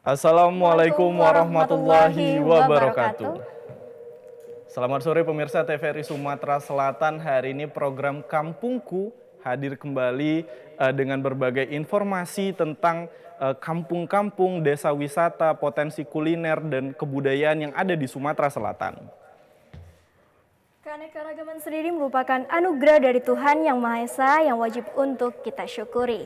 Assalamualaikum warahmatullahi wabarakatuh. Selamat sore pemirsa TVRI Sumatera Selatan. Hari ini program Kampungku hadir kembali dengan berbagai informasi tentang kampung-kampung, desa wisata, potensi kuliner, dan kebudayaan yang ada di Sumatera Selatan. Keanekaragaman sendiri merupakan anugerah dari Tuhan Yang Maha Esa yang wajib untuk kita syukuri.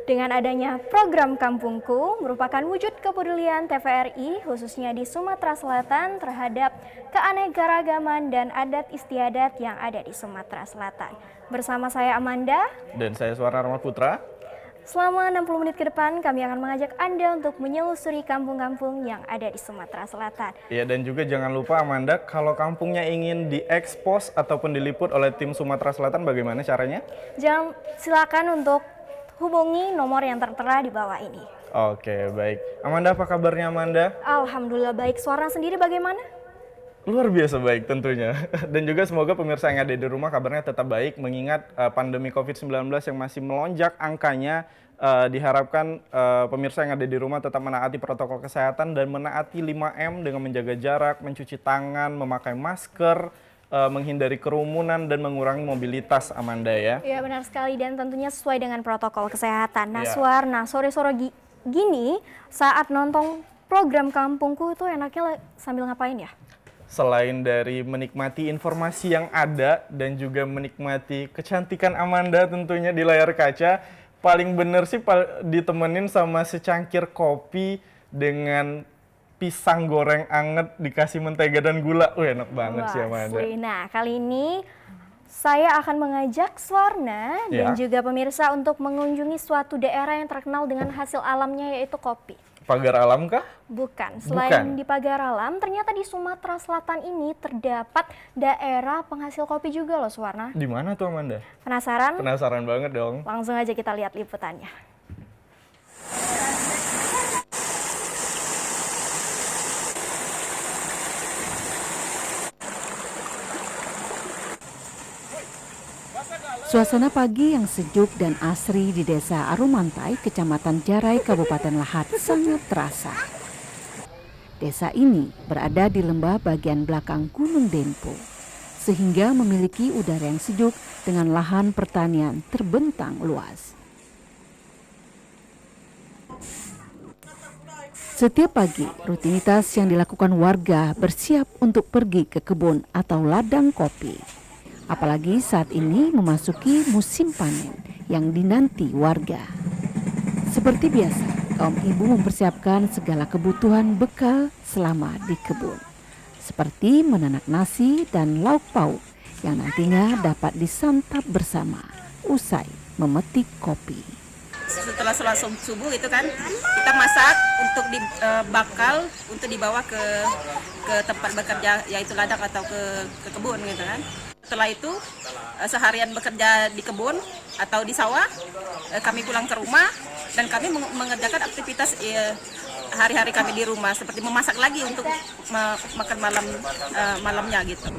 Dengan adanya program Kampungku merupakan wujud kepedulian TVRI khususnya di Sumatera Selatan terhadap keanekaragaman dan adat istiadat yang ada di Sumatera Selatan. Bersama saya Amanda Dan saya Suara Rahmat Putra. Selama 60 menit ke depan kami akan mengajak Anda untuk menyelusuri kampung-kampung yang ada di Sumatera Selatan. Ya, dan juga jangan lupa Amanda, kalau kampungnya ingin diekspos ataupun diliput oleh tim Sumatera Selatan, bagaimana caranya? Silakan untuk hubungi nomor yang tertera di bawah ini. Oke, baik. Amanda, apa kabarnya Amanda? Alhamdulillah baik. Suara sendiri bagaimana? Luar biasa baik tentunya. Dan juga semoga pemirsa yang ada di rumah kabarnya tetap baik mengingat pandemi COVID-19 yang masih melonjak angkanya. Diharapkan pemirsa yang ada di rumah tetap menaati protokol kesehatan dan menaati 5M dengan menjaga jarak, mencuci tangan, memakai masker, menghindari kerumunan dan mengurangi mobilitas, Amanda ya. Iya benar sekali, dan tentunya sesuai dengan protokol kesehatan. Nah, Ya. Suarna, sore-sore gini saat nonton program Kampungku itu enaknya sambil ngapain ya? Selain dari menikmati informasi yang ada dan juga menikmati kecantikan Amanda tentunya di layar kaca, paling bener sih ditemenin sama secangkir kopi dengan pisang goreng anget dikasih mentega dan gula. Enak banget sih Amanda. Nah, kali ini saya akan mengajak Suarna dan juga pemirsa untuk mengunjungi suatu daerah yang terkenal dengan hasil alamnya, yaitu kopi. Pagar alam kah? Bukan. Selain di pagar alam, ternyata di Sumatera Selatan ini terdapat daerah penghasil kopi juga loh, Suarna. Di mana tuh Amanda? Penasaran? Penasaran banget dong. Langsung aja kita lihat liputannya. Suasana pagi yang sejuk dan asri di Desa Arumantai, Kecamatan Jarai, Kabupaten Lahat sangat terasa. Desa ini berada di lembah bagian belakang Gunung Dempo, sehingga memiliki udara yang sejuk dengan lahan pertanian terbentang luas. Setiap pagi, rutinitas yang dilakukan warga bersiap untuk pergi ke kebun atau ladang kopi. Apalagi saat ini memasuki musim panen yang dinanti warga. Seperti biasa, kaum ibu mempersiapkan segala kebutuhan bekal selama di kebun. Seperti menanak nasi dan lauk pauk yang nantinya dapat disantap bersama usai memetik kopi. Setelah sholat subuh itu kan kita masak untuk dibakal untuk dibawa ke tempat bekerja, yaitu ladang atau ke kebun gitu kan. Setelah itu seharian bekerja di kebun atau di sawah, kami pulang ke rumah dan kami mengerjakan aktivitas hari-hari kami di rumah seperti memasak lagi untuk makan malamnya gitu.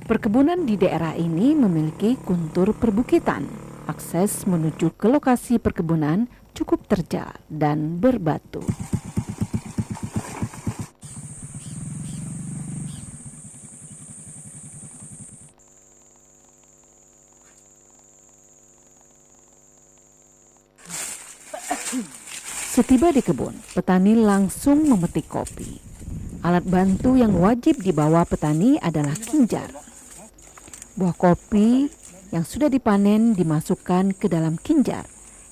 Perkebunan di daerah ini memiliki kontur perbukitan. Akses menuju ke lokasi perkebunan cukup terjal dan berbatu. Setiba di kebun, petani langsung memetik kopi. Alat bantu yang wajib dibawa petani adalah kinjar. Buah kopi yang sudah dipanen dimasukkan ke dalam kinjar,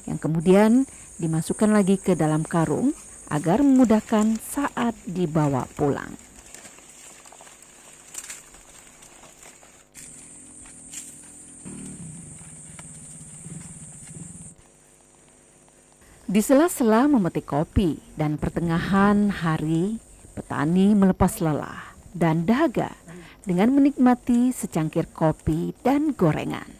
yang kemudian dimasukkan lagi ke dalam karung agar memudahkan saat dibawa pulang. Di sela-sela memetik kopi dan pertengahan hari, petani melepas lelah dan dahaga dengan menikmati secangkir kopi dan gorengan.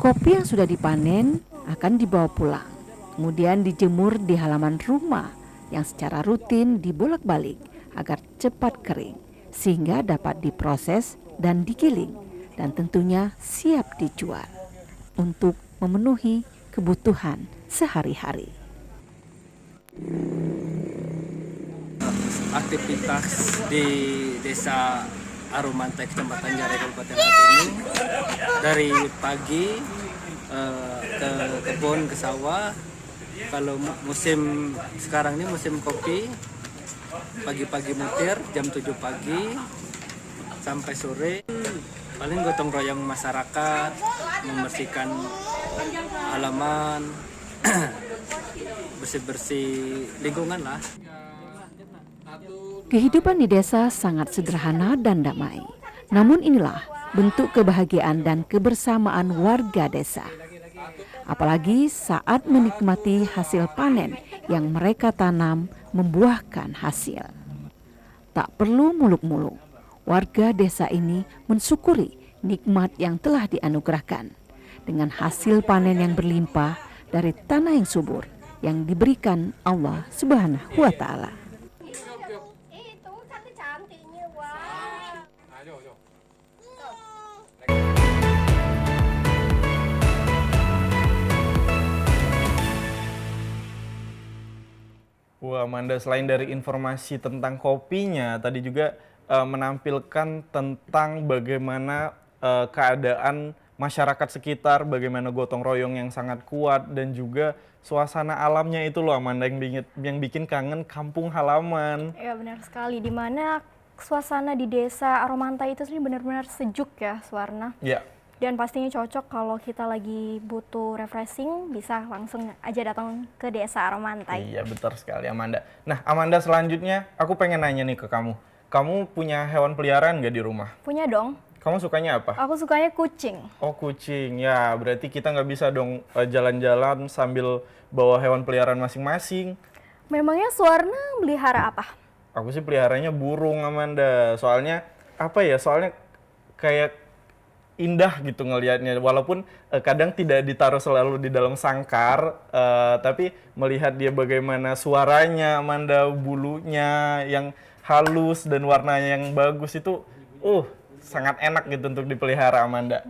Kopi yang sudah dipanen akan dibawa pulang, kemudian dijemur di halaman rumah yang secara rutin dibolak-balik agar cepat kering, sehingga dapat diproses dan digiling, dan tentunya siap dijual untuk memenuhi kebutuhan sehari-hari. Aktivitas di Desa Arumantai, Kecamatan Jarai, Kabupaten Lampung ini dari pagi ke kebun, ke sawah. Kalau musim sekarang ini musim kopi, pagi-pagi mutir jam 7 pagi sampai sore. Paling gotong royong masyarakat, membersihkan halaman, bersih-bersih lingkungan lah. Kehidupan di desa sangat sederhana dan damai. Namun inilah bentuk kebahagiaan dan kebersamaan warga desa. Apalagi saat menikmati hasil panen yang mereka tanam membuahkan hasil. Tak perlu muluk-muluk, warga desa ini mensyukuri nikmat yang telah dianugerahkan dengan hasil panen yang berlimpah dari tanah yang subur yang diberikan Allah Subhanahu wa Ta'ala. Wah, Amanda, selain dari informasi tentang kopinya, tadi juga menampilkan tentang bagaimana keadaan masyarakat sekitar, bagaimana gotong royong yang sangat kuat, dan juga suasana alamnya itu loh, Amanda, yang bikin kangen kampung halaman. Ya benar sekali, di mana suasana di desa Arumantai itu sendiri benar-benar sejuk ya, Suwarna. Ya. Dan pastinya cocok kalau kita lagi butuh refreshing, bisa langsung aja datang ke desa Arumantai. Iya, betul sekali, Amanda. Nah, Amanda, selanjutnya aku pengen nanya nih ke kamu. Kamu punya hewan peliharaan nggak di rumah? Punya dong. Kamu sukanya apa? Aku sukanya kucing. Oh, kucing. Ya, berarti kita nggak bisa dong jalan-jalan sambil bawa hewan peliharaan masing-masing. Memangnya Suwarna melihara apa? Aku sih peliharanya burung, Amanda. Soalnya, apa ya? Soalnya kayak indah gitu ngelihatnya, walaupun kadang tidak ditaruh selalu di dalam sangkar, tapi melihat dia bagaimana suaranya, Amanda, bulunya yang halus dan warnanya yang bagus itu, sangat enak gitu untuk dipelihara, Amanda.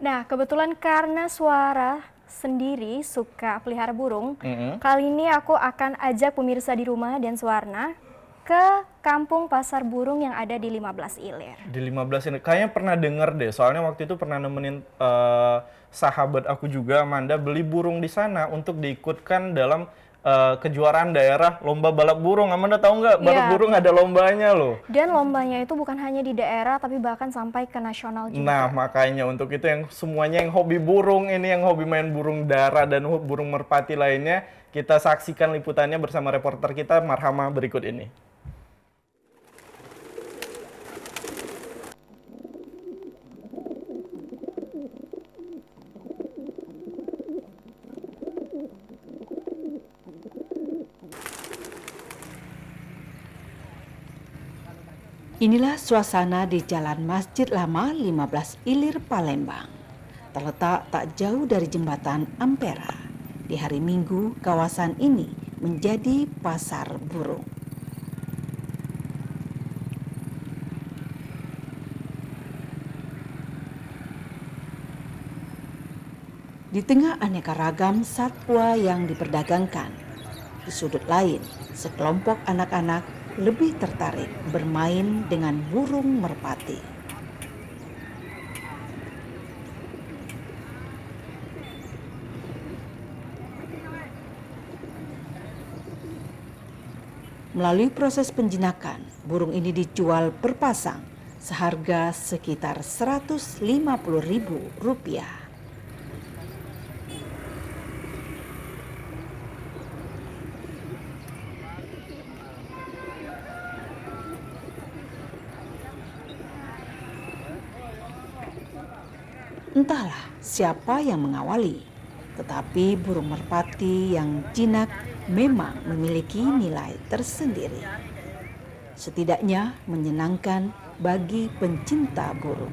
Nah, kebetulan karena Suara sendiri suka pelihara burung, kali ini aku akan ajak pemirsa di rumah dan Suwarna ke kampung pasar burung yang ada di 15 Ilir. Di 15 ini, kayaknya pernah denger deh, soalnya waktu itu pernah nemenin sahabat aku juga, Amanda, beli burung di sana untuk diikutkan dalam kejuaraan daerah lomba balap burung. Amanda tahu nggak, balap burung ada lombanya loh. Dan lombanya itu bukan hanya di daerah, tapi bahkan sampai ke nasional juga. Nah, makanya untuk itu yang semuanya yang hobi burung ini, yang hobi main burung dara dan burung merpati lainnya, kita saksikan liputannya bersama reporter kita Marhama berikut ini. Inilah suasana di Jalan Masjid Lama 15 Ilir, Palembang. Terletak tak jauh dari jembatan Ampera. Di hari Minggu, kawasan ini menjadi pasar burung. Di tengah aneka ragam satwa yang diperdagangkan, di sudut lain, sekelompok anak-anak lebih tertarik bermain dengan burung merpati. Melalui proses penjinakan, burung ini dijual per pasang seharga sekitar Rp150.000. Entahlah siapa yang mengawali, tetapi burung merpati yang jinak memang memiliki nilai tersendiri. Setidaknya menyenangkan bagi pencinta burung.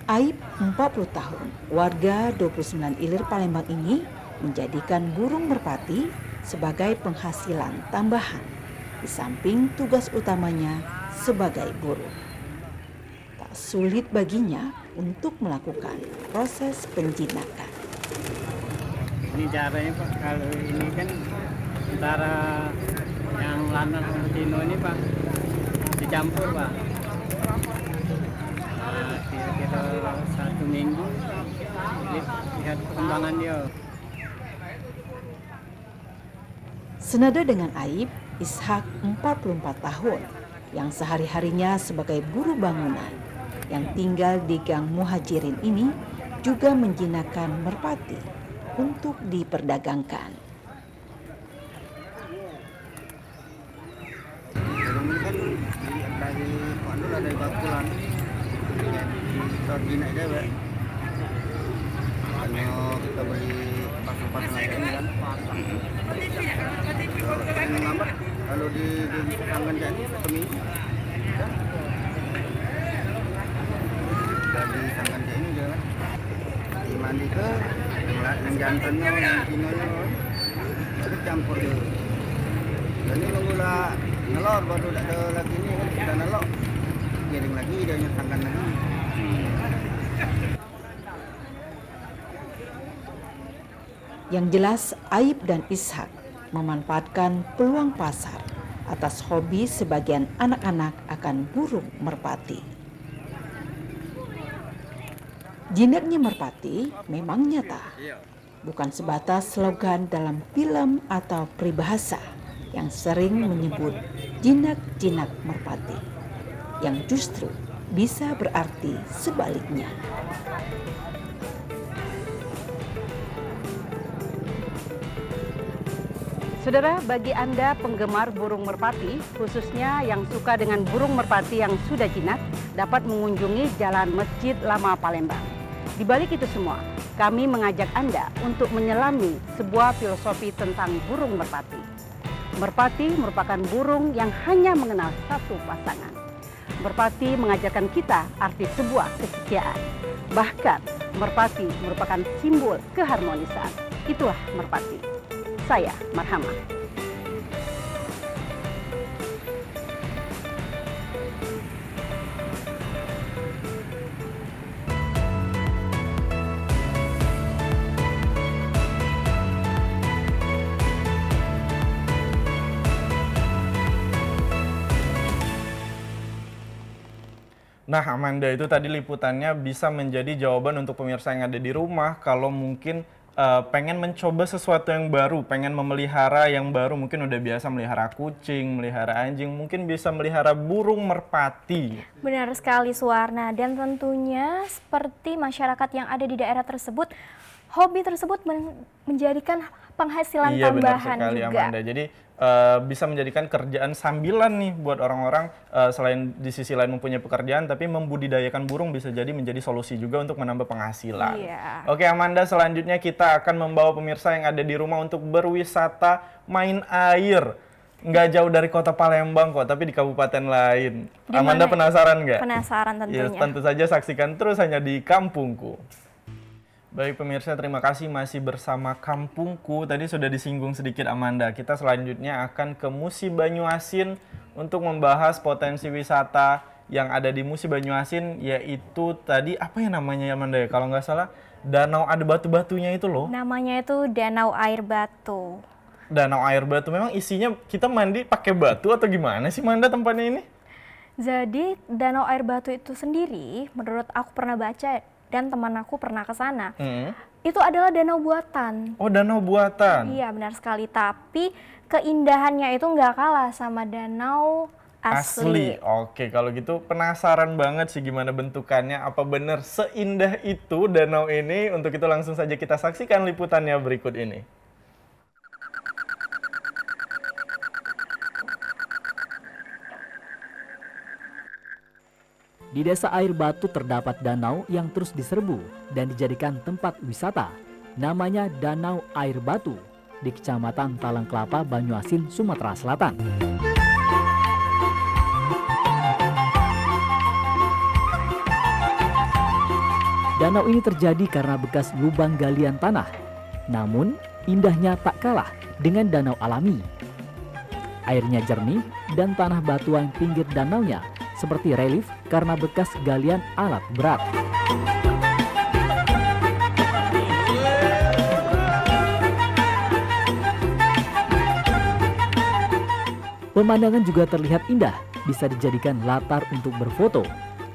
Aib, 40 tahun, warga 29 Ilir Palembang ini menjadikan burung merpati sebagai penghasilan tambahan di samping tugas utamanya sebagai buruh. Tak sulit baginya untuk melakukan proses penjinakan. Ini caranya Pak, kalau ini kan antara yang lanang sama Tino ini Pak dicampur Pak. Nah, kira-kira 1 minggu lihat perkembangan dia. Senada dengan Aib, Ishak 44 tahun yang sehari-harinya sebagai buruh bangunan yang tinggal di Gang Muhajirin ini juga menjinakkan merpati untuk diperdagangkan. Ini kan dari Pandul ada bakulan, jadi kita jinak dewek. Hanya kita beli pasang-pasang aja ini kan. Kalau lambat, kalau di tangan jadi seminggu. Dari tangan ini dia kan. Mandi ke yang jantannya, yang tinonya, itu campur dulu. Dan ini nunggulah nelor baru ada lagi ini kan kita nelor, giring lagi dia nyetangkan lagi. Yang jelas, Aib dan Ishak memanfaatkan peluang pasar atas hobi sebagian anak-anak akan burung merpati. Jinaknya merpati memang nyata, bukan sebatas slogan dalam film atau peribahasa yang sering menyebut jinak-jinak merpati, yang justru bisa berarti sebaliknya. Saudara, bagi Anda penggemar burung merpati, khususnya yang suka dengan burung merpati yang sudah jinak, dapat mengunjungi Jalan Masjid Lama Palembang. Di balik itu semua, kami mengajak Anda untuk menyelami sebuah filosofi tentang burung merpati. Merpati merupakan burung yang hanya mengenal satu pasangan. Merpati mengajarkan kita arti sebuah kesetiaan. Bahkan, merpati merupakan simbol keharmonisan. Itulah merpati. Saya Marhama. Nah, Amanda, itu tadi liputannya bisa menjadi jawaban untuk pemirsa yang ada di rumah kalau mungkin pengen mencoba sesuatu yang baru, pengen memelihara yang baru, mungkin udah biasa melihara kucing, melihara anjing, mungkin bisa melihara burung merpati. Benar sekali Suwarna, dan tentunya seperti masyarakat yang ada di daerah tersebut, hobi tersebut menjadikan penghasilan tambahan benar sekali, juga. Amanda. Jadi bisa menjadikan kerjaan sambilan nih buat orang-orang, selain di sisi lain mempunyai pekerjaan, tapi membudidayakan burung bisa jadi menjadi solusi juga untuk menambah penghasilan. Iya. Oke Amanda, selanjutnya kita akan membawa pemirsa yang ada di rumah untuk berwisata main air. Nggak jauh dari kota Palembang kok, tapi di kabupaten lain. Amanda penasaran nggak? Penasaran tentunya. Yes, tentu saja saksikan terus hanya di Kampungku. Baik pemirsa, terima kasih masih bersama Kampungku. Tadi sudah disinggung sedikit Amanda. Kita selanjutnya akan ke Musi Banyuasin untuk membahas potensi wisata yang ada di Musi Banyuasin, yaitu tadi apa ya namanya Amanda ya? Kalau nggak salah, danau ada batu-batunya itu loh. Namanya itu Danau Air Batu. Danau air batu, memang isinya kita mandi pakai batu atau gimana sih Amanda tempatnya ini? Jadi Danau Air Batu itu sendiri, menurut aku pernah baca dan teman aku pernah ke sana, itu adalah danau buatan. Oh, danau buatan. Iya, benar sekali. Tapi keindahannya itu nggak kalah sama danau asli. Oke, kalau gitu penasaran banget sih gimana bentukannya. Apa benar seindah itu danau ini? Untuk itu langsung saja kita saksikan liputannya berikut ini. Di Desa Air Batu terdapat danau yang terus diserbu dan dijadikan tempat wisata. Namanya Danau Air Batu di Kecamatan Talang Kelapa, Banyuasin, Sumatera Selatan. Danau ini terjadi karena bekas lubang galian tanah. Namun, indahnya tak kalah dengan danau alami. Airnya jernih dan tanah batuan pinggir danaunya seperti relief karena bekas galian alat berat. Pemandangan juga terlihat indah, bisa dijadikan latar untuk berfoto.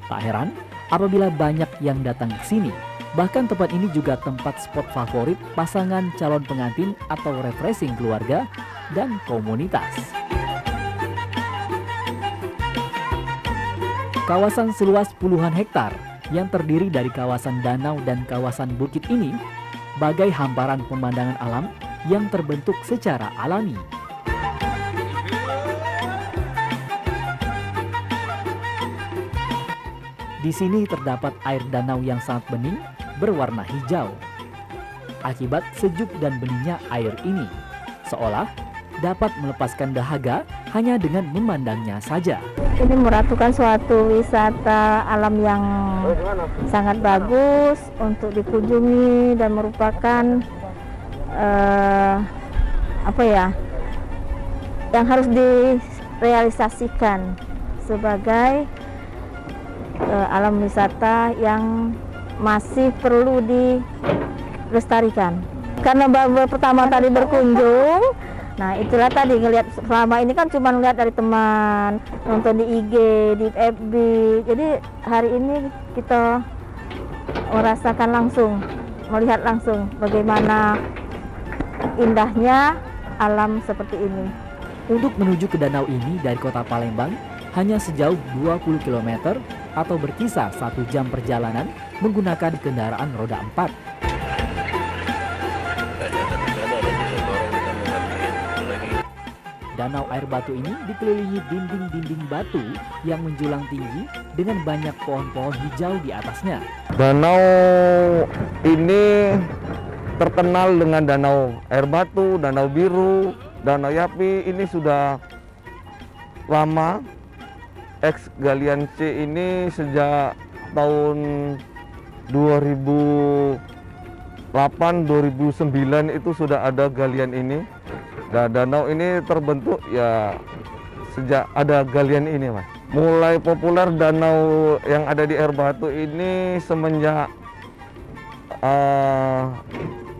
Tak heran apabila banyak yang datang ke sini. Bahkan tempat ini juga tempat spot favorit pasangan calon pengantin atau refreshing keluarga dan komunitas. Kawasan seluas puluhan hektar yang terdiri dari kawasan danau dan kawasan bukit ini bagai hamparan pemandangan alam yang terbentuk secara alami. Di sini terdapat air danau yang sangat bening berwarna hijau. Akibat sejuk dan beningnya air ini, seolah dapat melepaskan dahaga hanya dengan memandangnya saja. Ini merupakan suatu wisata alam yang sangat bagus untuk dikunjungi dan merupakan yang harus direalisasikan sebagai alam wisata yang masih perlu dilestarikan. Karena baru pertama tadi berkunjung, nah itulah tadi ngelihat, selama ini kan cuma ngelihat dari teman, nonton di IG, di FB. Jadi hari ini kita merasakan langsung, melihat langsung bagaimana indahnya alam seperti ini. Untuk menuju ke danau ini dari kota Palembang hanya sejauh 20 km atau berkisar 1 jam perjalanan menggunakan kendaraan roda 4. Danau air batu ini dikelilingi dinding-dinding batu yang menjulang tinggi dengan banyak pohon-pohon hijau di atasnya. Danau ini terkenal dengan danau air batu, danau biru, danau Yapi. Ini sudah lama. Ex galian C ini sejak tahun 2008-2009 itu sudah ada galian ini. Nah, danau ini terbentuk ya sejak ada galian ini, Mas. Mulai populer danau yang ada di air batu ini semenjak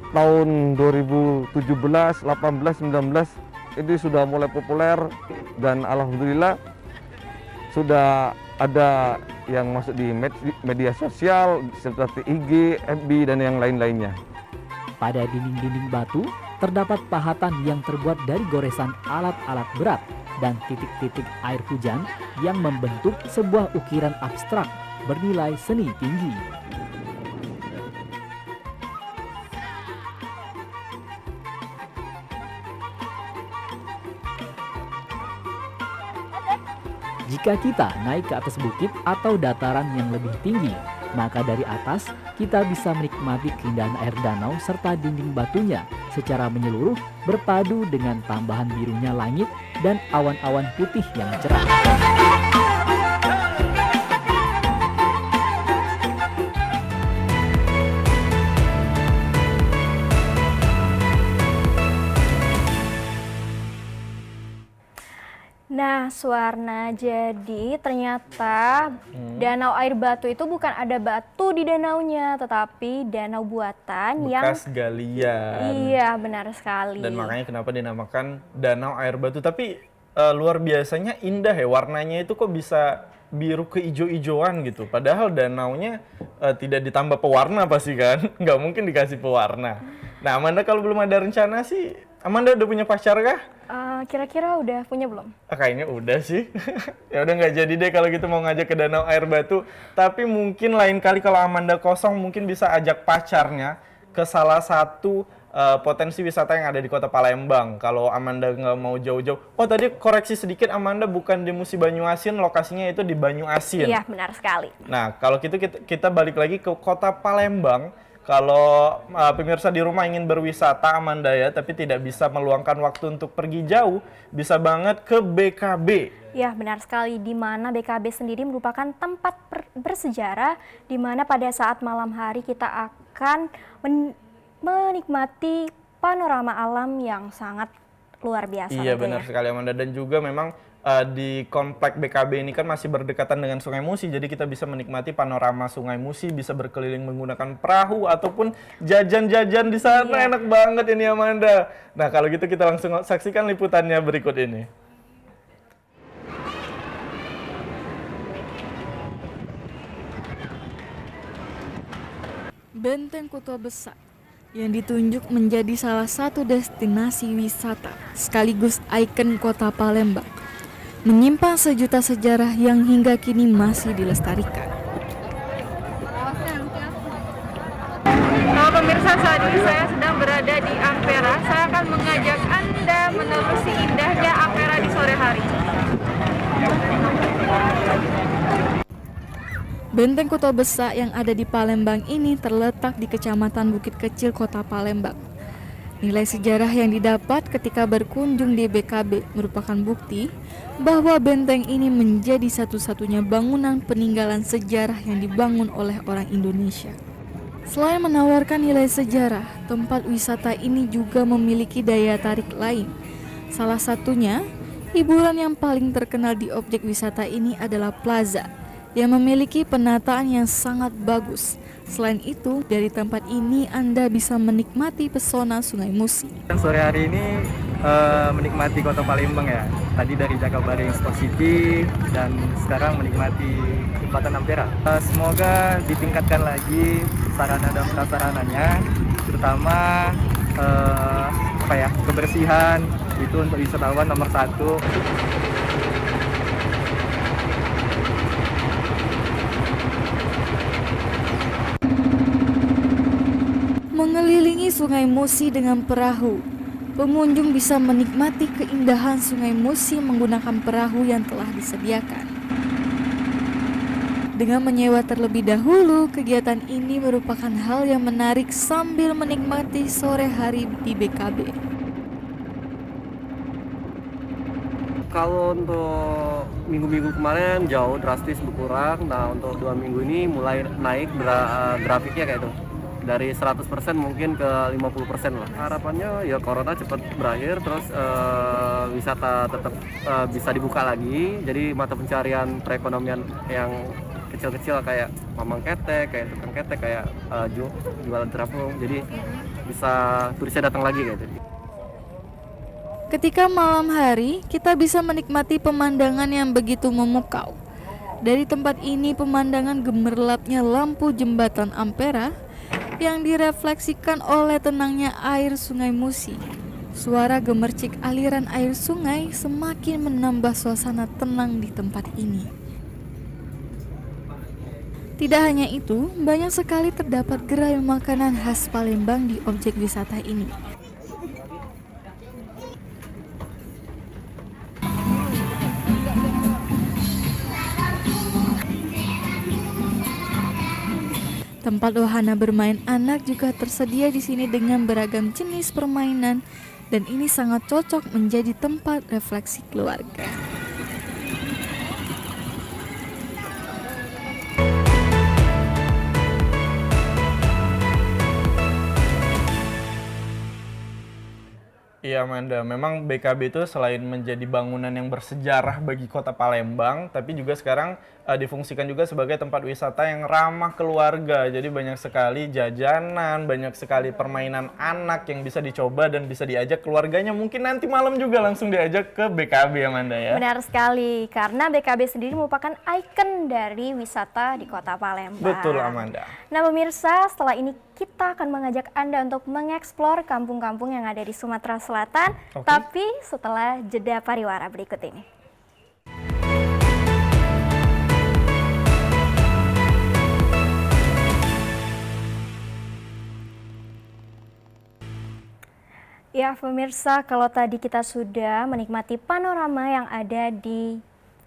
tahun 2017, 18, 19 ini sudah mulai populer dan alhamdulillah sudah ada yang masuk di media sosial seperti IG, FB, dan yang lain-lainnya. Pada dinding-dinding batu terdapat pahatan yang terbuat dari goresan alat-alat berat dan titik-titik air hujan yang membentuk sebuah ukiran abstrak bernilai seni tinggi. Jika kita naik ke atas bukit atau dataran yang lebih tinggi, maka dari atas kita bisa menikmati keindahan air danau serta dinding batunya secara menyeluruh berpadu dengan tambahan birunya langit dan awan-awan putih yang cerah. Nah, Suwarna, jadi ternyata danau air batu itu bukan ada batu di danaunya, tetapi danau buatan bekas galian. Iya, benar sekali. Dan makanya kenapa dinamakan danau air batu. Tapi luar biasanya indah ya, warnanya itu kok bisa biru keijo-ijoan gitu. Padahal danaunya tidak ditambah pewarna pasti kan, nggak mungkin dikasih pewarna. Nah, Amanda kalau belum ada rencana sih, Amanda udah punya pacar kah? Kira-kira udah punya belum? Kayaknya udah sih. Ya udah nggak jadi deh kalau gitu mau ngajak ke danau air batu. Tapi mungkin lain kali kalau Amanda kosong mungkin bisa ajak pacarnya ke salah satu potensi wisata yang ada di kota Palembang. Kalau Amanda nggak mau jauh-jauh. Oh tadi koreksi sedikit, Amanda bukan di Musi Banyuasin, lokasinya itu di Banyuasin. Iya benar sekali. Nah kalau gitu kita balik lagi ke kota Palembang. Kalau pemirsa di rumah ingin berwisata, Amanda ya, tapi tidak bisa meluangkan waktu untuk pergi jauh, bisa banget ke BKB. Ya, benar sekali, di mana BKB sendiri merupakan tempat bersejarah di mana pada saat malam hari kita akan menikmati panorama alam yang sangat luar biasa. Iya, benar sekali, Amanda. Dan juga memang di komplek BKB ini kan masih berdekatan dengan Sungai Musi, jadi kita bisa menikmati panorama Sungai Musi, bisa berkeliling menggunakan perahu ataupun jajan-jajan di sana. Iya. Enak banget ini, Amanda. Nah, kalau gitu kita langsung saksikan liputannya berikut ini. Benteng Kota Besar yang ditunjuk menjadi salah satu destinasi wisata sekaligus ikon Kota Palembang, menyimpan sejuta sejarah yang hingga kini masih dilestarikan. Kalau pemirsa, saat ini saya sedang berada di Ampera. Saya akan mengajak Anda menelusuri indahnya Ampera di sore hari. Benteng Kota Besar yang ada di Palembang ini terletak di Kecamatan Bukit Kecil, Kota Palembang. Nilai sejarah yang didapat ketika berkunjung di BKB merupakan bukti bahwa benteng ini menjadi satu-satunya bangunan peninggalan sejarah yang dibangun oleh orang Indonesia. Selain menawarkan nilai sejarah, tempat wisata ini juga memiliki daya tarik lain. Salah satunya, hiburan yang paling terkenal di objek wisata ini adalah plaza yang memiliki penataan yang sangat bagus. Selain itu, dari tempat ini Anda bisa menikmati pesona Sungai Musi. Sore hari ini menikmati Kota Palembang ya. Tadi dari Jakabaring Sport City dan sekarang menikmati jembatan Ampera. Semoga ditingkatkan lagi sarana dan prasarananya, terutama kebersihan itu untuk wisatawan nomor 1. Mengelilingi Sungai Musi dengan perahu, pengunjung bisa menikmati keindahan Sungai Musi menggunakan perahu yang telah disediakan. Dengan menyewa terlebih dahulu, kegiatan ini merupakan hal yang menarik sambil menikmati sore hari di BKB. Kalau untuk minggu-minggu kemarin jauh drastis berkurang. Nah, untuk 2 minggu ini mulai naik grafiknya kayak itu. Dari 100% mungkin ke 50% lah. Harapannya ya corona cepat berakhir, terus wisata tetap bisa dibuka lagi. Jadi mata pencarian perekonomian yang kecil-kecil kayak mamang ketek, kayak tukang ketek, kayak jualan terapung. Jadi bisa turisnya datang lagi gitu. Ketika malam hari, kita bisa menikmati pemandangan yang begitu memukau. Dari tempat ini pemandangan gemerlapnya lampu jembatan Ampera yang direfleksikan oleh tenangnya air Sungai Musi. Suara gemercik aliran air sungai semakin menambah suasana tenang di tempat ini. Tidak hanya itu, banyak sekali terdapat gerai makanan khas Palembang di objek wisata ini. Tempat wahana bermain anak juga tersedia di sini dengan beragam jenis permainan, dan ini sangat cocok menjadi tempat refleksi keluarga. Iya, Amanda, memang BKB itu selain menjadi bangunan yang bersejarah bagi Kota Palembang, tapi juga sekarang difungsikan juga sebagai tempat wisata yang ramah keluarga. Jadi banyak sekali jajanan, banyak sekali permainan anak yang bisa dicoba dan bisa diajak keluarganya. Mungkin nanti malam juga langsung diajak ke BKB, Amanda ya. Benar sekali, karena BKB sendiri merupakan ikon dari wisata di Kota Palembang. Betul, Amanda. Nah pemirsa, setelah ini kita akan mengajak Anda untuk mengeksplor kampung-kampung yang ada di Sumatera Selatan, tapi setelah jeda pariwara berikut ini. Ya pemirsa, kalau tadi kita sudah menikmati panorama yang ada di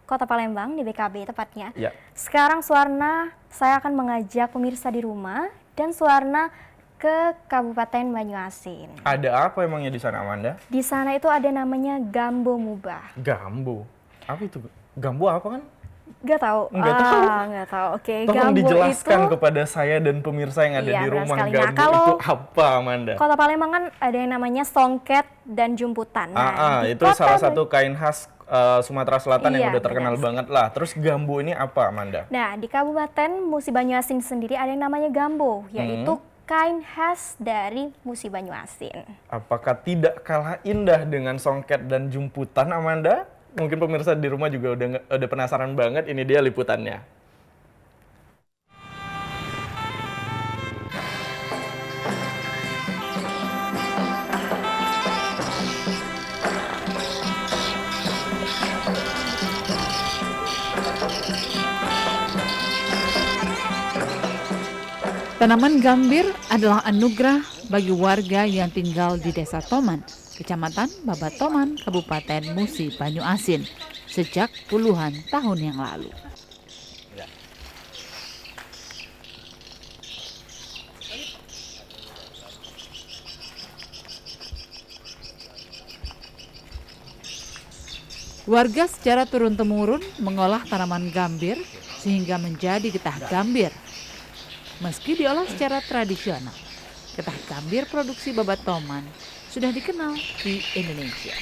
Kota Palembang, di BKB tepatnya. Ya. Sekarang Suwarna, saya akan mengajak pemirsa di rumah dan Suwarna ke Kabupaten Banyuasin. Ada apa emangnya di sana, Amanda? Di sana itu ada namanya Gambo Muba. Gambo. Apa itu? Gambo apa kan? Nggak tahu. Nggak tahu. Nggak tahu. Oke, Tolong Gambo dijelaskan itu kepada saya dan pemirsa yang ada Iya, di benar rumah. sekali. Nah, Gambo kalau itu apa, Amanda? Kota Palembang kan ada yang namanya songket dan jumputan. Di Itu kota salah satu kain khas Sumatera Selatan yang Iya, udah terkenal banget lah. Terus Gambo ini apa, Amanda? Nah, di Kabupaten Musi Banyuasin sendiri ada yang namanya Gambo, yaitu kain khas dari Musi Banyuasin. Apakah tidak kalah indah dengan songket dan jumputan, Amanda? Mungkin pemirsa di rumah juga udah penasaran banget. Ini dia liputannya. Tanaman gambir adalah anugerah bagi warga yang tinggal di Desa Toman, Kecamatan Babatoman, Kabupaten Musi Banyuasin, sejak puluhan tahun yang lalu. Warga secara turun-temurun mengolah tanaman gambir sehingga menjadi getah gambir. Meski diolah secara tradisional, getah gambir produksi Babatoman sudah dikenal di Indonesia.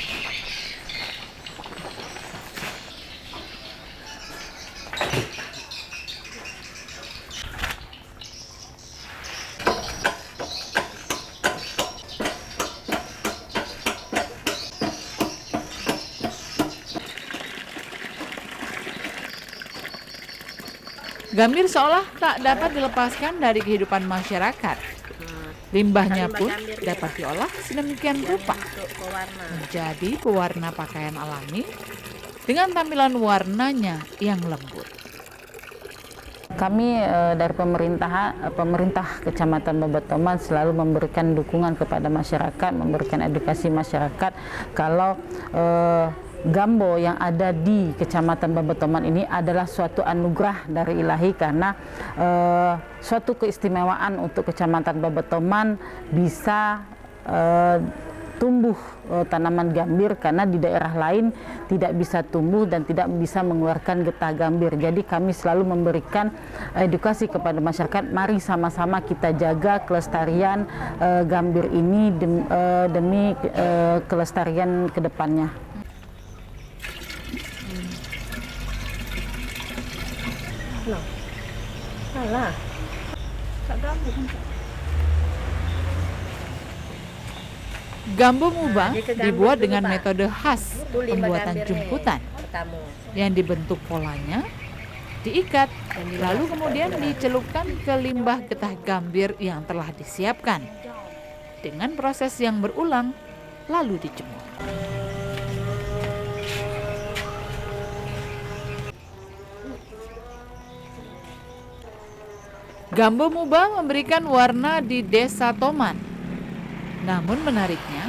Gambir seolah tak dapat dilepaskan dari kehidupan masyarakat. Limbahnya pun dapat diolah sedemikian rupa menjadi pewarna pakaian alami dengan tampilan warnanya yang lembut. Kami dari pemerintah Kecamatan Babatoman selalu memberikan dukungan kepada masyarakat, memberikan edukasi masyarakat kalau Gambo yang ada di Kecamatan Babatoman ini adalah suatu anugerah dari Ilahi karena suatu keistimewaan untuk Kecamatan Babatoman bisa tumbuh tanaman gambir karena di daerah lain tidak bisa tumbuh dan tidak bisa mengeluarkan getah gambir. Jadi kami selalu memberikan edukasi kepada masyarakat, mari sama-sama kita jaga kelestarian gambir ini demi kelestarian ke depannya. Salah. Gambo Muba dibuat dengan metode khas pembuatan jumputan yang dibentuk polanya, diikat, lalu kemudian dicelupkan ke limbah getah gambir yang telah disiapkan. Dengan proses yang berulang, lalu dijemur. Gambo Muba memberikan warna di Desa Toman. Namun menariknya,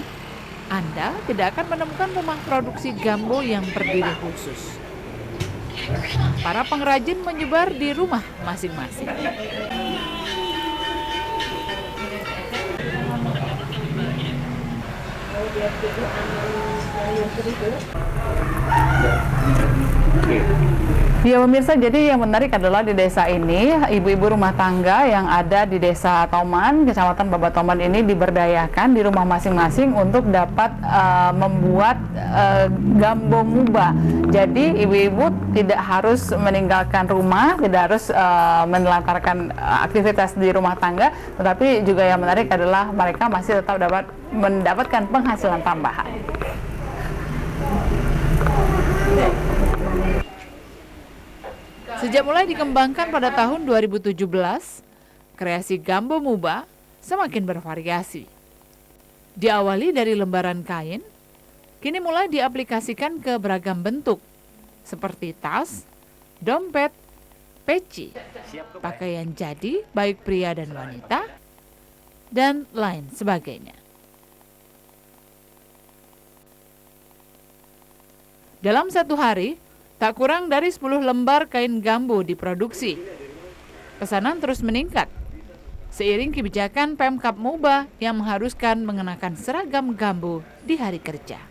Anda tidak akan menemukan rumah produksi gambo yang berdiri khusus. Para pengrajin menyebar di rumah masing-masing. Ya pemirsa, jadi yang menarik adalah di desa ini, ibu-ibu rumah tangga yang ada di Desa Toman, Kecamatan Babatoman ini diberdayakan di rumah masing-masing untuk dapat membuat Gambo Muba. Jadi ibu-ibu tidak harus meninggalkan rumah, tidak harus menelantarkan aktivitas di rumah tangga, tetapi juga yang menarik adalah mereka masih tetap dapat mendapatkan penghasilan tambahan. Sejak mulai dikembangkan pada tahun 2017, kreasi Gambo Muba semakin bervariasi. Diawali dari lembaran kain, kini mulai diaplikasikan ke beragam bentuk, seperti tas, dompet, peci, pakaian jadi baik pria dan wanita, dan lain sebagainya. Dalam satu hari, tak kurang dari 10 lembar kain gambo diproduksi. Pesanan terus meningkat. seiring kebijakan Pemkab Muba yang mengharuskan mengenakan seragam Gambo di hari kerja.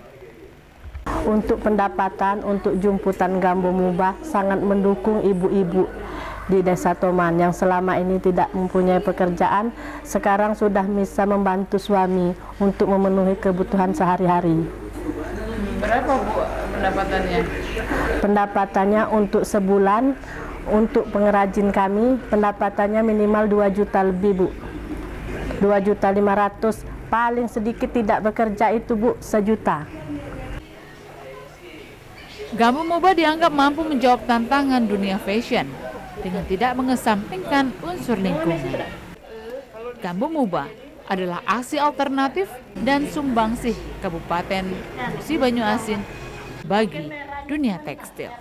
Untuk pendapatan, untuk jumputan Gambo Muba sangat mendukung ibu-ibu di Desa Toman yang selama ini tidak mempunyai pekerjaan, sekarang sudah bisa membantu suami untuk memenuhi kebutuhan sehari-hari. Berapa Bu pendapatannya? Pendapatannya untuk sebulan, untuk pengrajin kami, pendapatannya minimal 2 juta lebih Bu. 2.500.000, paling sedikit tidak bekerja itu Bu, 1 juta. Gambo Muba dianggap mampu menjawab tantangan dunia fashion dengan tidak mengesampingkan unsur lingkungan. Gambo Muba adalah aksi alternatif dan sumbangsih Kabupaten Musi Banyuasin bagi dunia tekstil.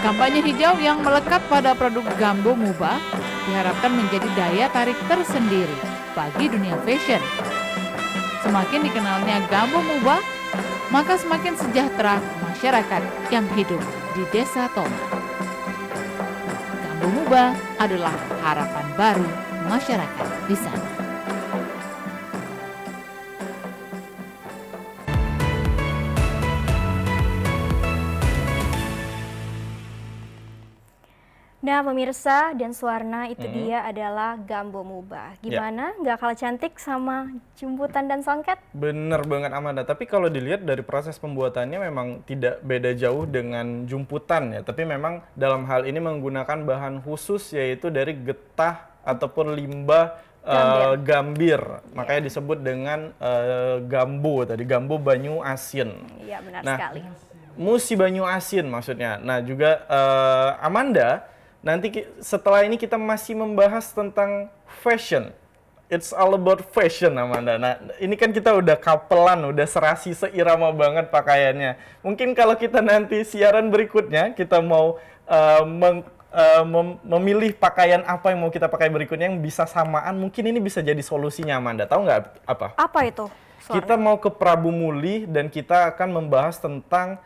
Kampanye hijau yang melekat pada produk Gambo Muba diharapkan menjadi daya tarik tersendiri bagi dunia fashion. Semakin dikenalnya Gambo Muba, maka semakin sejahtera masyarakat yang hidup di Desa Toman. Gambo Muba adalah harapan baru masyarakat di sana. Nah pemirsa dan Suwarna, itu dia adalah Gambo Muba. Gimana? Nggak kalah cantik sama jumputan dan songket? Bener banget Amanda, tapi kalau dilihat dari proses pembuatannya memang tidak beda jauh dengan jumputan ya. Tapi memang dalam hal ini menggunakan bahan khusus yaitu dari getah ataupun limbah gambir. Makanya disebut dengan Gambo tadi, Gambo Banyuasin. Iya benar sekali. Musi Banyuasin maksudnya. Nah juga Amanda, nanti setelah ini kita masih membahas tentang fashion. It's all about fashion, Amanda. Nah, ini kan kita udah kapelan, udah serasi seirama banget pakaiannya. Mungkin kalau kita nanti siaran berikutnya, kita mau memilih pakaian apa yang mau kita pakai berikutnya yang bisa samaan, mungkin ini bisa jadi solusinya, Amanda. Tahu nggak apa? Apa itu? Kita mau ke Prabu Muli dan kita akan membahas tentang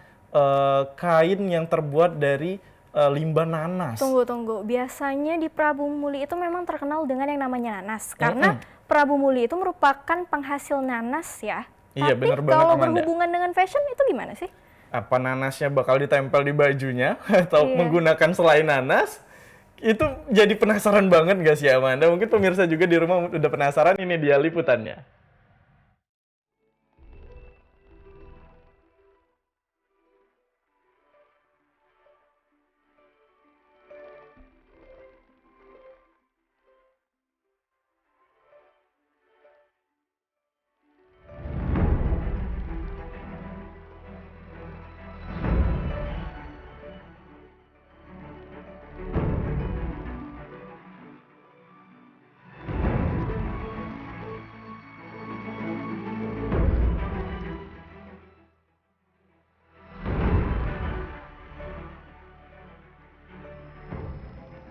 kain yang terbuat dari limbah nanas. Tunggu. Biasanya di Prabu Muli itu memang terkenal dengan yang namanya nanas. Karena Prabu Muli itu merupakan penghasil nanas ya. Iya, benar banget, kalau Amanda. berhubungan dengan fashion itu gimana sih? Apa nanasnya bakal ditempel di bajunya atau menggunakan selai nanas? Itu jadi penasaran banget gak sih Amanda? Mungkin pemirsa juga di rumah udah penasaran, ini dia liputannya.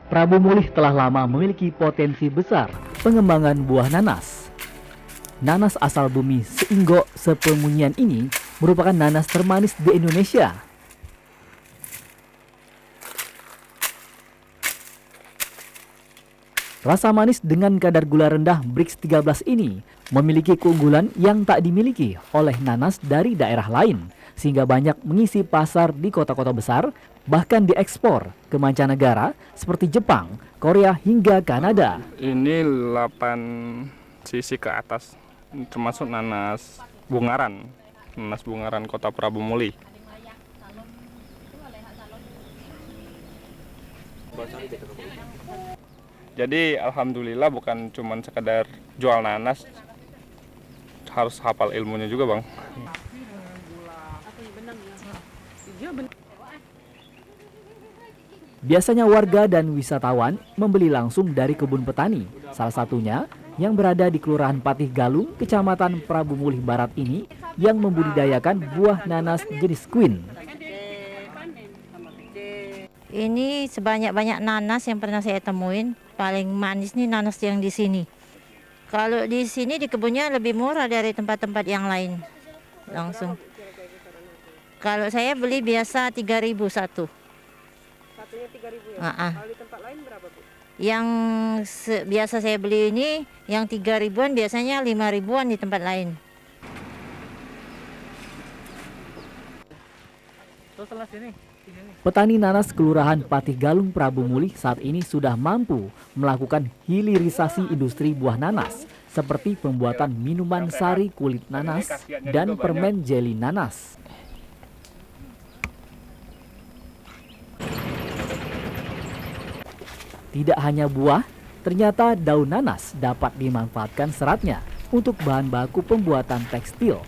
Prabu Muli telah lama memiliki potensi besar pengembangan buah nanas. Nanas asal bumi Seinggo Sepemunyian ini merupakan nanas termanis di Indonesia. Rasa manis dengan kadar gula rendah Brix 13 ini memiliki keunggulan yang tak dimiliki oleh nanas dari daerah lain, sehingga banyak mengisi pasar di kota-kota besar, bahkan diekspor ke mancanegara seperti Jepang, Korea hingga Kanada. Ini 8 sisi ke atas, termasuk nanas bungaran Kota Prabu Muli. Jadi alhamdulillah bukan cuma sekedar jual nanas, harus hafal ilmunya juga, Bang. Biasanya warga dan wisatawan membeli langsung dari kebun petani. Salah satunya yang berada di Kelurahan Patih Galung, Kecamatan Prabu Muli Barat ini yang membudidayakan buah nanas jenis Queen. Ini sebanyak-banyak nanas yang pernah saya temuin, paling manis nih nanas yang di sini. Kalau di sini di kebunnya lebih murah dari tempat-tempat yang lain langsung. Kalau saya beli biasa 3.000 satu. Satunya 3.000 ya? Kalau di tempat lain berapa, Bu? Yang biasa saya beli ini yang 3.000-an biasanya 5.000-an di tempat lain. Petani nanas Kelurahan Patih Galung Prabu Mulih saat ini sudah mampu melakukan hilirisasi industri buah nanas seperti pembuatan minuman sari kulit nanas dan permen jeli nanas. Tidak hanya buah, ternyata daun nanas dapat dimanfaatkan seratnya untuk bahan baku pembuatan tekstil.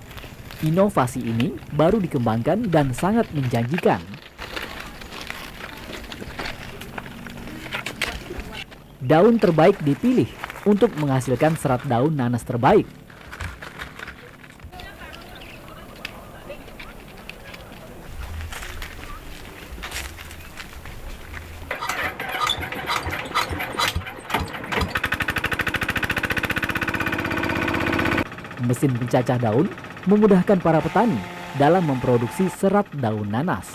Inovasi ini baru dikembangkan dan sangat menjanjikan. Daun terbaik dipilih untuk menghasilkan serat daun nanas terbaik. Mesin pencacah daun memudahkan para petani dalam memproduksi serat daun nanas.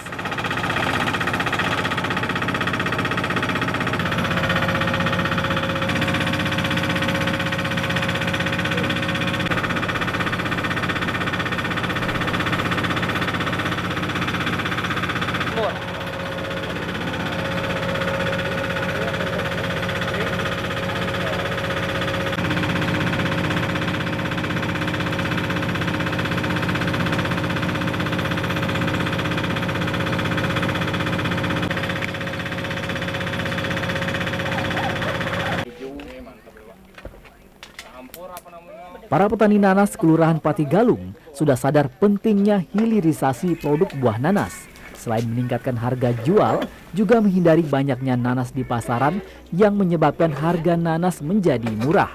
Para petani nanas Kelurahan Patih Galung sudah sadar pentingnya hilirisasi produk buah nanas. Selain meningkatkan harga jual, juga menghindari banyaknya nanas di pasaran yang menyebabkan harga nanas menjadi murah.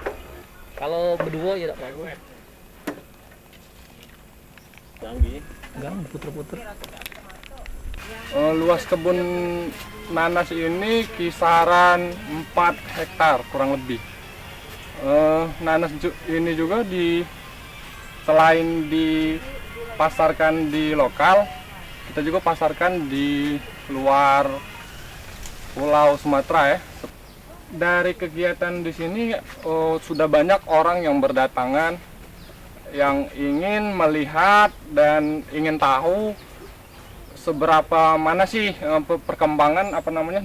Kalau berdua ya tak bagus. Canggih. Enggak, puter-puter. Luas kebun nanas ini kisaran 4 hektar kurang lebih. Nanas ini juga selain dipasarkan di lokal, kita juga pasarkan di luar Pulau Sumatera ya. Dari kegiatan di sini sudah banyak orang yang berdatangan yang ingin melihat dan ingin tahu seberapa mana sih perkembangan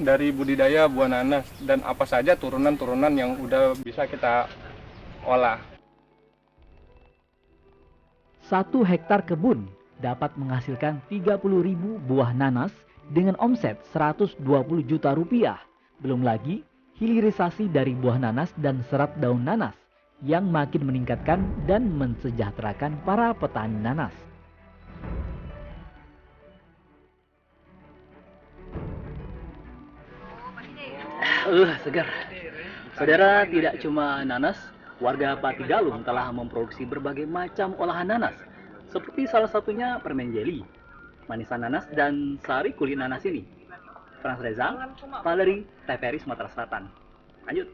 dari budidaya buah nanas dan apa saja turunan-turunan yang udah bisa kita olah. 1 hektar kebun dapat menghasilkan 30.000 buah nanas dengan omset 120 juta rupiah. Belum lagi hilirisasi dari buah nanas dan serat daun nanas yang makin meningkatkan dan mensejahterakan para petani nanas. Segar. Saudara, tidak cuma nanas, warga Patih Galung telah memproduksi berbagai macam olahan nanas, seperti salah satunya permen jeli, manisan nanas, dan sari kulit nanas ini. Frans Reza, Valeri, TVRI Sumatera Selatan. Lanjut.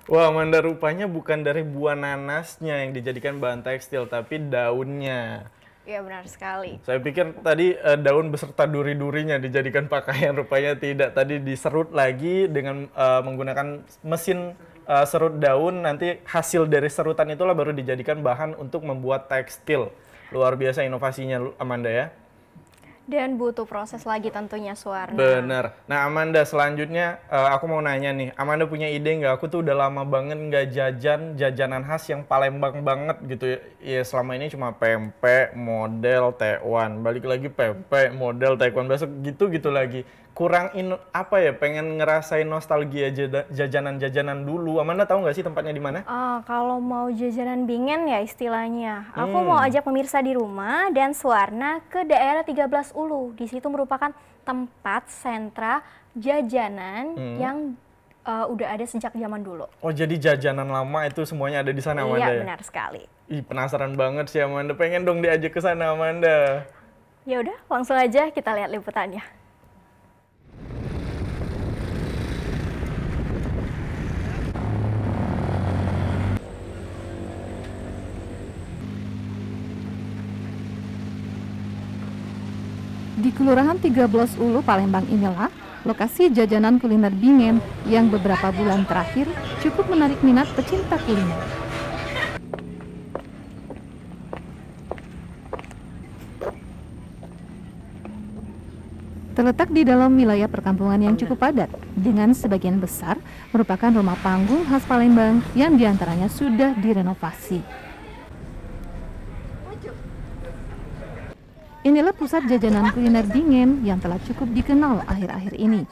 Wah, Amanda, rupanya bukan dari buah nanasnya yang dijadikan bahan tekstil, tapi daunnya. Ya, benar sekali. Saya pikir tadi daun beserta duri-durinya dijadikan pakaian, rupanya tidak. Tadi diserut lagi dengan menggunakan mesin serut daun, nanti hasil dari serutan itulah baru dijadikan bahan untuk membuat tekstil. Luar biasa inovasinya, Amanda ya. Dan butuh proses lagi tentunya, Suwarna. Bener. Nah Amanda, selanjutnya aku mau nanya nih, Amanda punya ide nggak? Aku tuh udah lama banget nggak jajanan khas yang Palembang banget gitu ya. Ya selama ini cuma pempek, model tekwan, balik lagi pempek, model tekwan, besok gitu-gitu lagi. Kurang pengen ngerasain nostalgia jajanan-jajanan dulu. Amanda tahu nggak sih tempatnya di mana? Kalau mau jajanan bingen ya istilahnya, aku mau ajak pemirsa di rumah dan Suwarna ke daerah 13 Ulu. Di situ merupakan tempat sentra jajanan yang udah ada sejak zaman dulu. Oh jadi jajanan lama itu semuanya ada di sana, Amanda? Iya, benar sekali. Ih, penasaran banget sih Amanda, pengen dong diajak ke sana, Amanda. Ya udah, langsung aja kita lihat liputannya. Di Kelurahan 13 Ulu, Palembang inilah lokasi jajanan kuliner bingen yang beberapa bulan terakhir cukup menarik minat pecinta kuliner. Terletak di dalam wilayah perkampungan yang cukup padat, dengan sebagian besar merupakan rumah panggung khas Palembang yang diantaranya sudah direnovasi. Inilah pusat jajanan kuliner bingen yang telah cukup dikenal akhir-akhir ini.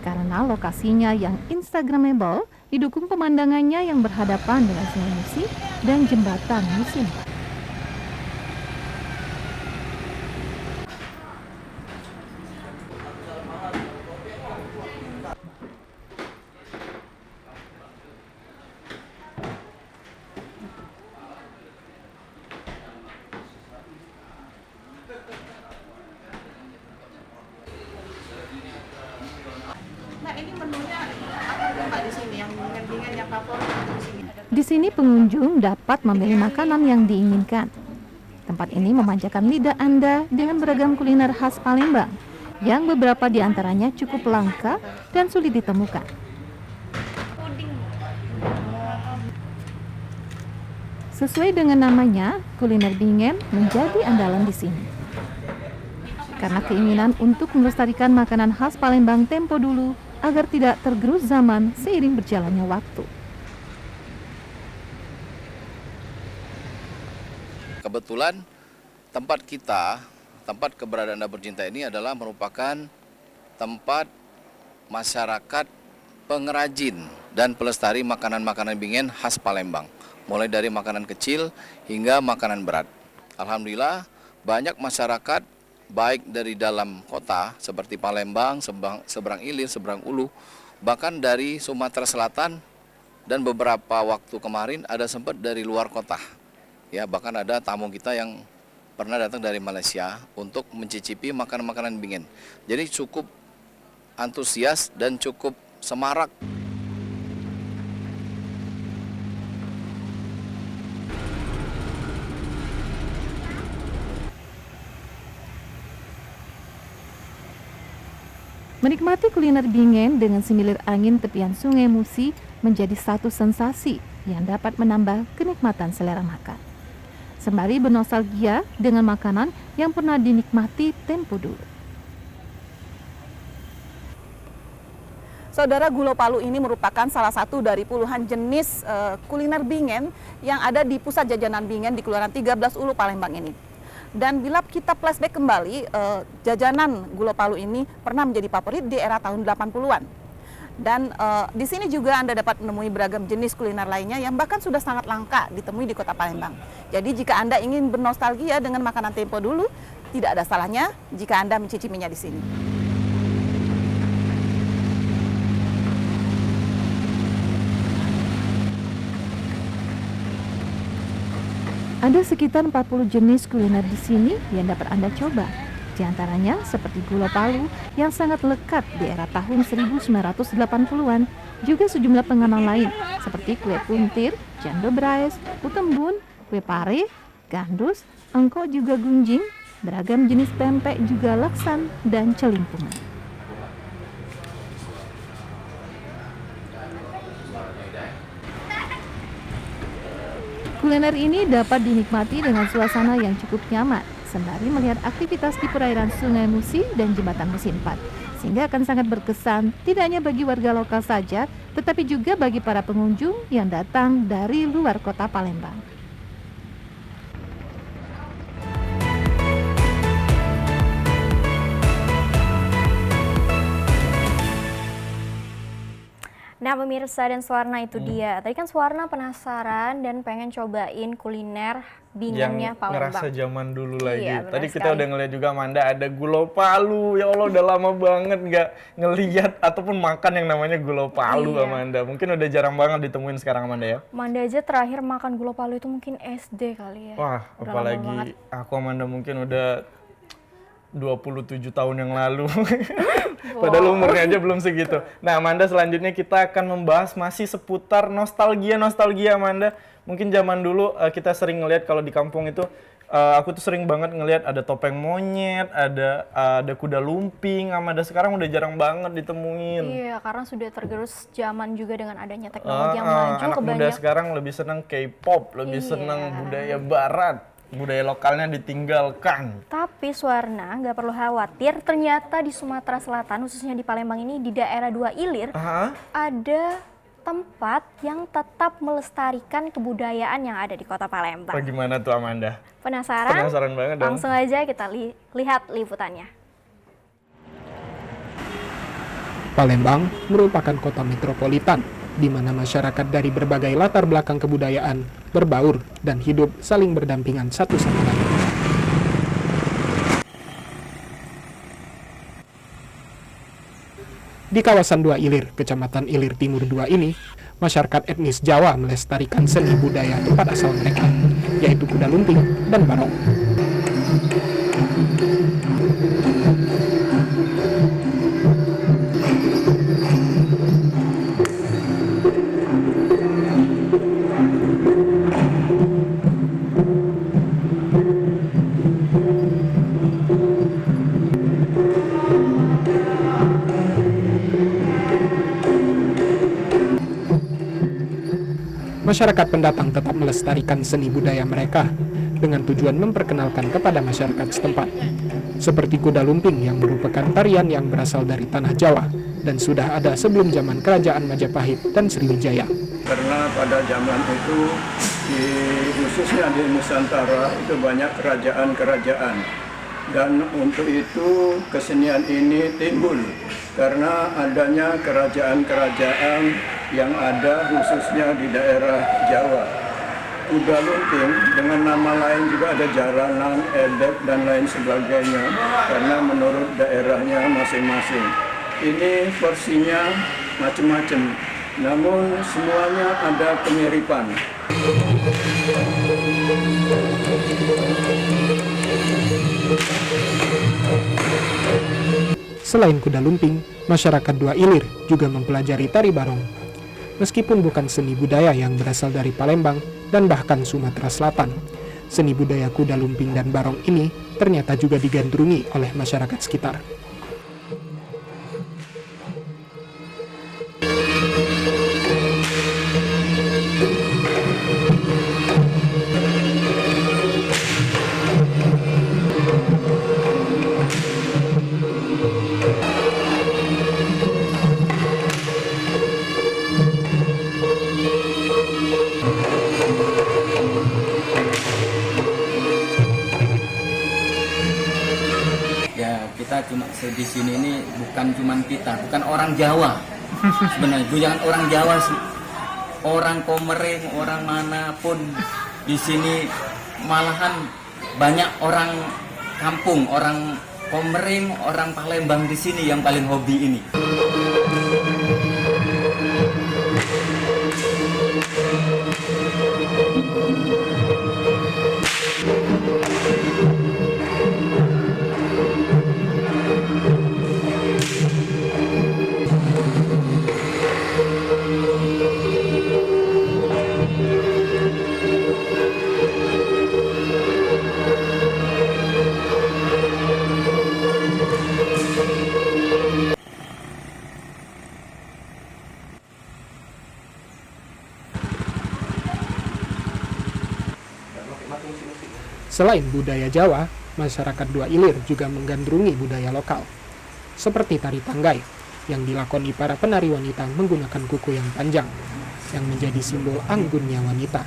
Karena lokasinya yang instagramable, didukung pemandangannya yang berhadapan dengan Sungai Musi dan jembatan Musim. Di sini pengunjung dapat memilih makanan yang diinginkan. Tempat ini memanjakan lidah Anda dengan beragam kuliner khas Palembang, yang beberapa di antaranya cukup langka dan sulit ditemukan. Sesuai dengan namanya, kuliner bingen menjadi andalan di sini. Karena keinginan untuk melestarikan makanan khas Palembang tempo dulu agar tidak tergerus zaman seiring berjalannya waktu. Kebetulan tempat keberadaan Anda Bercinta ini adalah merupakan tempat masyarakat pengrajin dan pelestari makanan-makanan bingen khas Palembang. Mulai dari makanan kecil hingga makanan berat. Alhamdulillah banyak masyarakat baik dari dalam kota seperti Palembang, seberang Ilir, seberang Ulu, bahkan dari Sumatera Selatan dan beberapa waktu kemarin ada sempat dari luar kota. Ya, bahkan ada tamu kita yang pernah datang dari Malaysia untuk mencicipi makanan-makanan bingen. Jadi cukup antusias dan cukup semarak. Menikmati kuliner bingen dengan semilir angin tepian Sungai Musi menjadi satu sensasi yang dapat menambah kenikmatan selera makan. Sembari bernostalgia dengan makanan yang pernah dinikmati tempo dulu. Saudara, Gulo Palu ini merupakan salah satu dari puluhan jenis kuliner bingen yang ada di pusat jajanan bingen di Kelurahan 13 Ulu, Palembang ini. Dan bila kita flashback kembali, jajanan Gulo Palu ini pernah menjadi favorit di era tahun 80-an. Dan di sini juga Anda dapat menemui beragam jenis kuliner lainnya yang bahkan sudah sangat langka ditemui di kota Palembang. Jadi jika Anda ingin bernostalgia dengan makanan tempo dulu, tidak ada salahnya jika Anda mencicipinya di sini. Ada sekitar 40 jenis kuliner di sini yang dapat Anda coba. Di antaranya seperti Gulo Palu yang sangat lekat di era tahun 1980-an, juga sejumlah penganan lain seperti kue puntir, jando brais, utembun, kue pare, gandus, engkok juga gunjing, beragam jenis pempek juga laksan dan celimpungan. Kuliner ini dapat dinikmati dengan suasana yang cukup nyaman, sembari melihat aktivitas di perairan Sungai Musi dan Jembatan Musi 4, sehingga akan sangat berkesan tidak hanya bagi warga lokal saja, tetapi juga bagi para pengunjung yang datang dari luar kota Palembang. Nah pemirsa dan Suwarna itu dia. Tadi kan Suwarna penasaran dan pengen cobain kuliner bingungnya Palembang. Yang ngerasa zaman dulu lagi. Iya, Tadi kita sekali. udah ngeliat juga Amanda ada gulo palu. Ya Allah udah lama banget nggak ngeliat ataupun makan yang namanya gulo palu Iya. Amanda. Mungkin udah jarang banget ditemuin sekarang Amanda ya. Manda aja terakhir makan gula palu itu mungkin SD kali ya. Wah Udah lama banget. apalagi aku Amanda mungkin udah 27 tahun yang lalu. Padahal umurnya aja belum segitu. Nah Amanda, selanjutnya kita akan membahas masih seputar nostalgia Amanda. Mungkin zaman dulu kita sering ngelihat kalau di kampung itu, aku tuh sering banget ngelihat ada topeng monyet, ada kuda lumping. Amanda sekarang udah jarang banget ditemuin. Iya, karena sudah tergerus zaman juga dengan adanya teknologi yang maju. Anak muda sekarang lebih senang K-pop, lebih senang budaya barat. Budaya lokalnya ditinggalkan. Tapi Suwarna nggak perlu khawatir, ternyata di Sumatera Selatan, khususnya di Palembang ini, di daerah Dua Ilir, ada tempat yang tetap melestarikan kebudayaan yang ada di kota Palembang. Bagaimana tuh Amanda? Penasaran? Penasaran banget dong. Langsung aja kita lihat liputannya. Palembang merupakan kota metropolitan di mana masyarakat dari berbagai latar belakang kebudayaan berbaur dan hidup saling berdampingan satu sama lain. Di kawasan Dua Ilir, Kecamatan Ilir Timur 2 ini, masyarakat etnis Jawa melestarikan seni budaya tempat asal mereka, yaitu kuda lumping dan barong. Masyarakat pendatang tetap melestarikan seni budaya mereka dengan tujuan memperkenalkan kepada masyarakat setempat. Seperti kuda lumping yang merupakan tarian yang berasal dari tanah Jawa dan sudah ada sebelum zaman Kerajaan Majapahit dan Sriwijaya. Karena pada zaman itu, khususnya di Nusantara, itu banyak kerajaan-kerajaan. Dan untuk itu kesenian ini timbul karena adanya kerajaan-kerajaan yang ada khususnya di daerah Jawa. Kuda lumping dengan nama lain juga ada jaranan, edek, dan lain sebagainya karena menurut daerahnya masing-masing. Ini versinya macam-macam, namun semuanya ada kemiripan. Selain kuda lumping, masyarakat Dua Ilir juga mempelajari tari barong. Meskipun bukan seni budaya yang berasal dari Palembang dan bahkan Sumatera Selatan, seni budaya kuda lumping dan barong ini ternyata juga digandrungi oleh masyarakat sekitar. Kita cuma di sini ini bukan cuman kita, bukan orang Jawa. Sebenarnya jangan orang Jawa sih. Orang Komering, orang manapun di sini malahan banyak orang kampung, orang Komering, orang Palembang di sini yang paling hobi ini. Selain budaya Jawa, masyarakat Dua Ilir juga menggandrungi budaya lokal, seperti tari tanggai yang dilakoni para penari wanita menggunakan kuku yang panjang, yang menjadi simbol anggunnya wanita.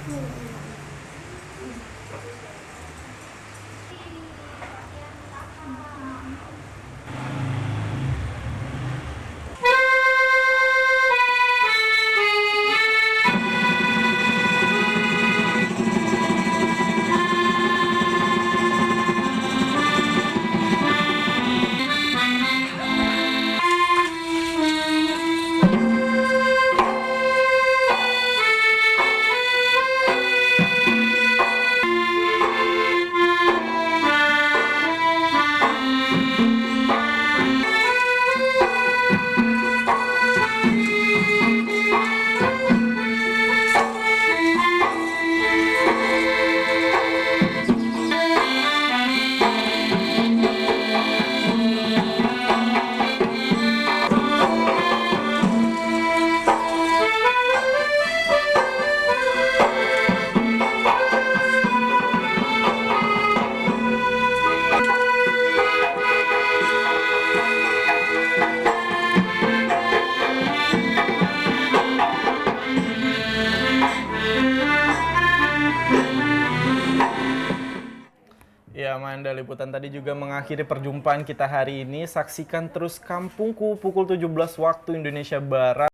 Ya, Amanda, liputan tadi juga mengakhiri perjumpaan kita hari ini. Saksikan terus Kampungku pukul 17 waktu Indonesia Barat.